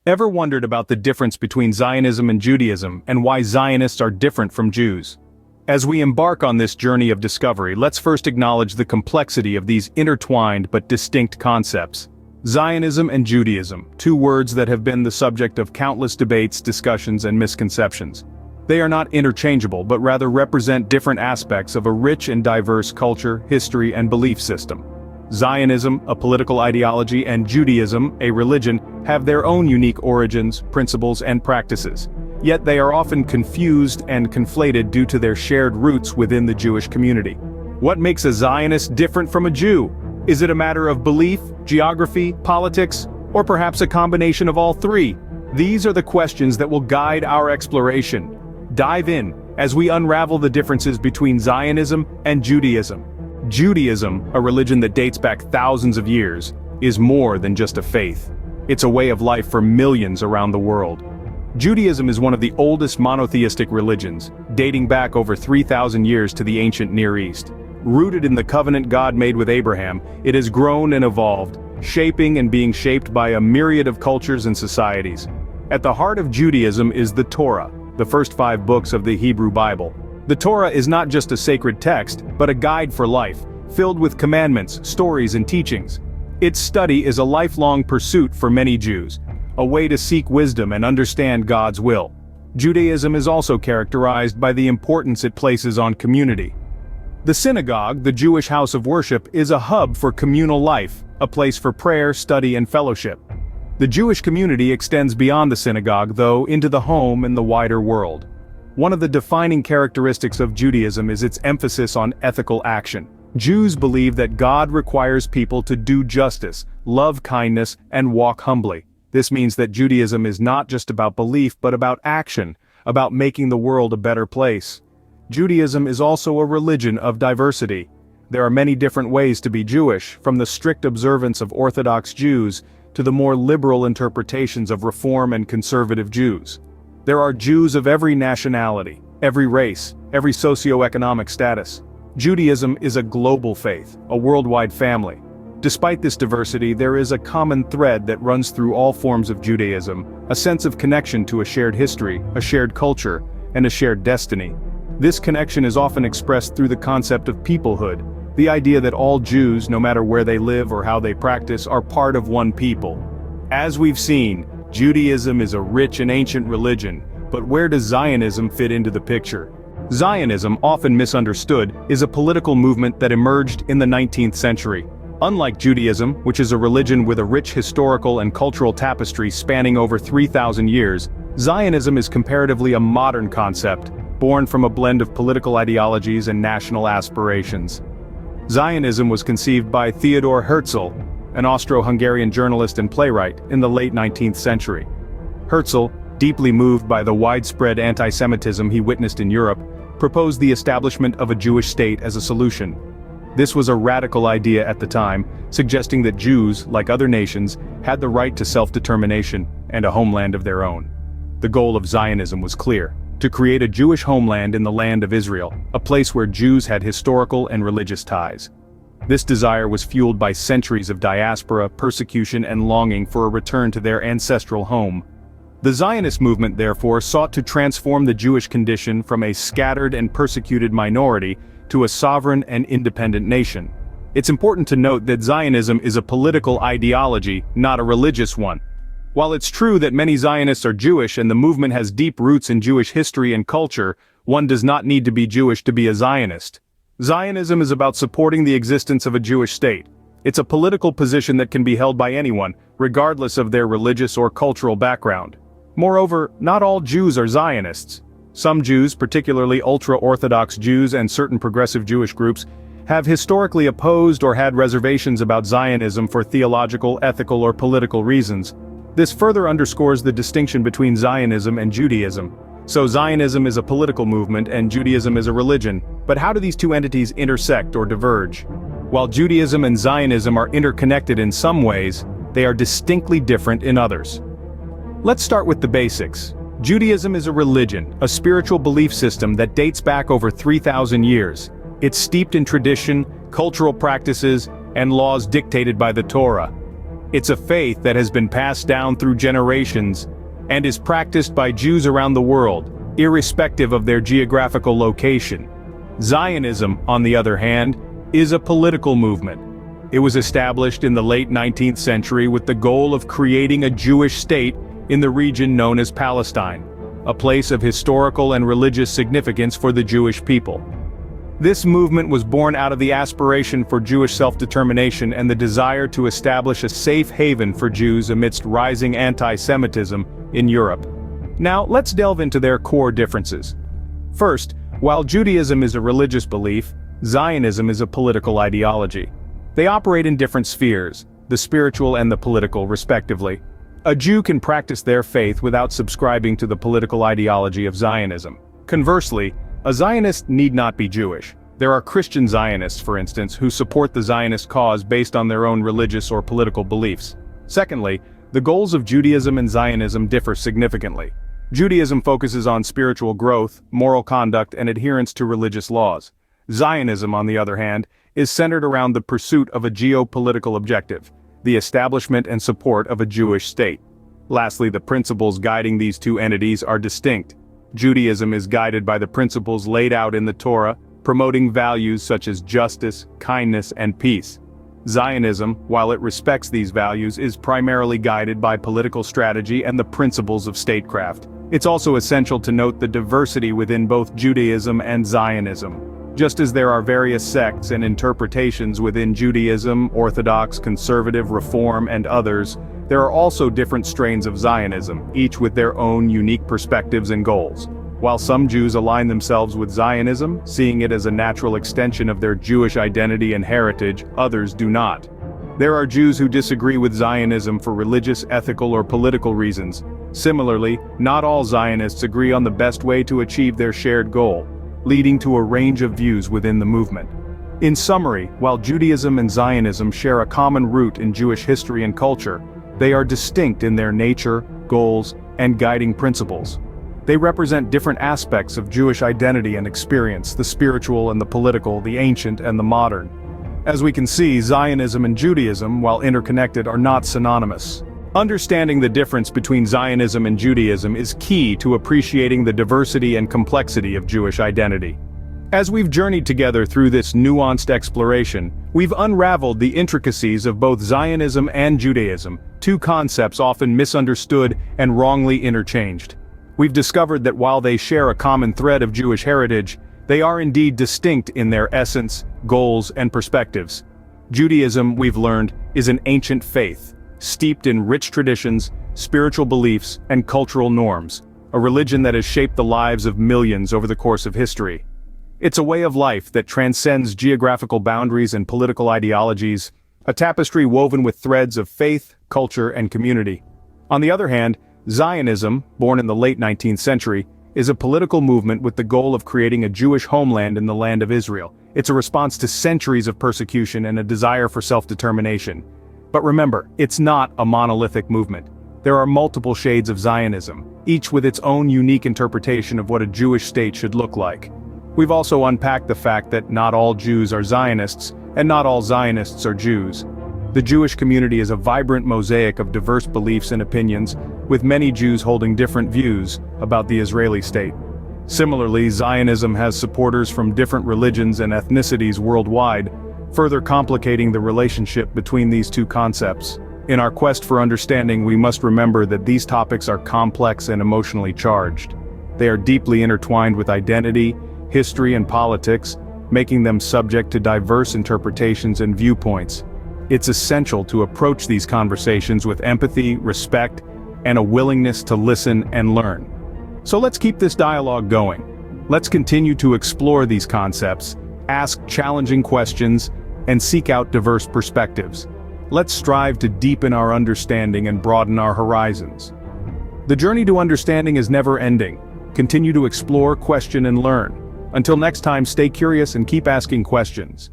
Ever wondered about the difference between Zionism and Judaism and why Zionists are different from Jews? As we embark on this journey of discovery, let's first acknowledge the complexity of these intertwined but distinct concepts. Zionism and Judaism, two words that have been the subject of countless debates, discussions, and misconceptions. They are not interchangeable but rather represent different aspects of a rich and diverse culture, history, and belief system. Zionism, a political ideology, and Judaism, a religion, have their own unique origins, principles, and practices. Yet they are often confused and conflated due to their shared roots within the Jewish community. What makes a Zionist different from a Jew? Is it a matter of belief, geography, politics, or perhaps a combination of all three? These are the questions that will guide our exploration. Dive in as we unravel the differences between Zionism and Judaism. Judaism, a religion that dates back thousands of years, is more than just a faith. It's a way of life for millions around the world. Judaism is one of the oldest monotheistic religions, dating back over 3,000 years to the ancient Near East. Rooted in the covenant God made with Abraham, it has grown and evolved, shaping and being shaped by a myriad of cultures and societies. At the heart of Judaism is the Torah, the first 5 books of the Hebrew Bible. The Torah is not just a sacred text, but a guide for life, filled with commandments, stories, and teachings. Its study is a lifelong pursuit for many Jews, a way to seek wisdom and understand God's will. Judaism is also characterized by the importance it places on community. The synagogue, the Jewish house of worship, is a hub for communal life, a place for prayer, study, and fellowship. The Jewish community extends beyond the synagogue, though, into the home and the wider world. One of the defining characteristics of Judaism is its emphasis on ethical action. Jews believe that God requires people to do justice, love kindness, and walk humbly. This means that Judaism is not just about belief but about action, about making the world a better place. Judaism is also a religion of diversity. There are many different ways to be Jewish, from the strict observance of Orthodox Jews to the more liberal interpretations of Reform and Conservative Jews. There are Jews of every nationality, every race, every socio-economic status. Judaism is a global faith, a worldwide family. Despite this diversity, there is a common thread that runs through all forms of Judaism, a sense of connection to a shared history, a shared culture, and a shared destiny. This connection is often expressed through the concept of peoplehood, the idea that all Jews, no matter where they live or how they practice, are part of one people. As we've seen, Judaism is a rich and ancient religion, but where does Zionism fit into the picture? Zionism, often misunderstood, is a political movement that emerged in the 19th century. Unlike Judaism, which is a religion with a rich historical and cultural tapestry spanning over 3,000 years, Zionism is comparatively a modern concept, born from a blend of political ideologies and national aspirations. Zionism was conceived by Theodor Herzl, an Austro-Hungarian journalist and playwright, in the late 19th century. Herzl, deeply moved by the widespread anti-Semitism he witnessed in Europe, proposed the establishment of a Jewish state as a solution. This was a radical idea at the time, suggesting that Jews, like other nations, had the right to self-determination and a homeland of their own. The goal of Zionism was clear: to create a Jewish homeland in the land of Israel, a place where Jews had historical and religious ties. This desire was fueled by centuries of diaspora, persecution, and longing for a return to their ancestral home. The Zionist movement, therefore, sought to transform the Jewish condition from a scattered and persecuted minority to a sovereign and independent nation. It's important to note that Zionism is a political ideology, not a religious one. While it's true that many Zionists are Jewish and the movement has deep roots in Jewish history and culture, one does not need to be Jewish to be a Zionist. Zionism is about supporting the existence of a Jewish state. It's a political position that can be held by anyone, regardless of their religious or cultural background. Moreover, not all Jews are Zionists. Some Jews, particularly ultra-Orthodox Jews and certain progressive Jewish groups, have historically opposed or had reservations about Zionism for theological, ethical, or political reasons. This further underscores the distinction between Zionism and Judaism. So Zionism is a political movement and Judaism is a religion, but how do these two entities intersect or diverge? While Judaism and Zionism are interconnected in some ways, they are distinctly different in others. Let's start with the basics. Judaism is a religion, a spiritual belief system that dates back over 3,000 years. It's steeped in tradition, cultural practices, and laws dictated by the Torah. It's a faith that has been passed down through generations and is practiced by Jews around the world, irrespective of their geographical location. Zionism, on the other hand, is a political movement. It was established in the late 19th century with the goal of creating a Jewish state in the region known as Palestine, a place of historical and religious significance for the Jewish people. This movement was born out of the aspiration for Jewish self-determination and the desire to establish a safe haven for Jews amidst rising anti-Semitism in Europe. Now, let's delve into their core differences. First, while Judaism is a religious belief, Zionism is a political ideology. They operate in different spheres, the spiritual and the political, respectively. A Jew can practice their faith without subscribing to the political ideology of Zionism. Conversely, a Zionist need not be Jewish. There are Christian Zionists, for instance, who support the Zionist cause based on their own religious or political beliefs. Secondly, the goals of Judaism and Zionism differ significantly. Judaism focuses on spiritual growth, moral conduct, and adherence to religious laws. Zionism, on the other hand, is centered around the pursuit of a geopolitical objective, the establishment and support of a Jewish state. Lastly, the principles guiding these two entities are distinct. Judaism is guided by the principles laid out in the Torah, promoting values such as justice, kindness, and peace. Zionism, while it respects these values, is primarily guided by political strategy and the principles of statecraft. It's also essential to note the diversity within both Judaism and Zionism. Just as there are various sects and interpretations within Judaism, Orthodox, Conservative, Reform, and others, there are also different strains of Zionism, each with their own unique perspectives and goals. While some Jews align themselves with Zionism, seeing it as a natural extension of their Jewish identity and heritage, others do not. There are Jews who disagree with Zionism for religious, ethical, or political reasons. Similarly, not all Zionists agree on the best way to achieve their shared goal, leading to a range of views within the movement. In summary, while Judaism and Zionism share a common root in Jewish history and culture, they are distinct in their nature, goals, and guiding principles. They represent different aspects of Jewish identity and experience, the spiritual and the political, the ancient and the modern. As we can see, Zionism and Judaism, while interconnected, are not synonymous. Understanding the difference between Zionism and Judaism is key to appreciating the diversity and complexity of Jewish identity. As we've journeyed together through this nuanced exploration, we've unraveled the intricacies of both Zionism and Judaism, two concepts often misunderstood and wrongly interchanged. We've discovered that while they share a common thread of Jewish heritage, they are indeed distinct in their essence, goals, and perspectives. Judaism, we've learned, is an ancient faith, steeped in rich traditions, spiritual beliefs, and cultural norms, a religion that has shaped the lives of millions over the course of history. It's a way of life that transcends geographical boundaries and political ideologies, a tapestry woven with threads of faith, culture, and community. On the other hand, Zionism, born in the late 19th century, is a political movement with the goal of creating a Jewish homeland in the land of Israel. It's a response to centuries of persecution and a desire for self-determination. But remember, it's not a monolithic movement. There are multiple shades of Zionism, each with its own unique interpretation of what a Jewish state should look like. We've also unpacked the fact that not all Jews are Zionists, and not all Zionists are Jews. The Jewish community is a vibrant mosaic of diverse beliefs and opinions, with many Jews holding different views about the Israeli state. Similarly, Zionism has supporters from different religions and ethnicities worldwide, further complicating the relationship between these two concepts. In our quest for understanding, we must remember that these topics are complex and emotionally charged. They are deeply intertwined with identity, history, and politics, making them subject to diverse interpretations and viewpoints. It's essential to approach these conversations with empathy, respect, and a willingness to listen and learn. So let's keep this dialogue going. Let's continue to explore these concepts, ask challenging questions, and seek out diverse perspectives. Let's strive to deepen our understanding and broaden our horizons. The journey to understanding is never ending. Continue to explore, question, and learn. Until next time, stay curious and keep asking questions.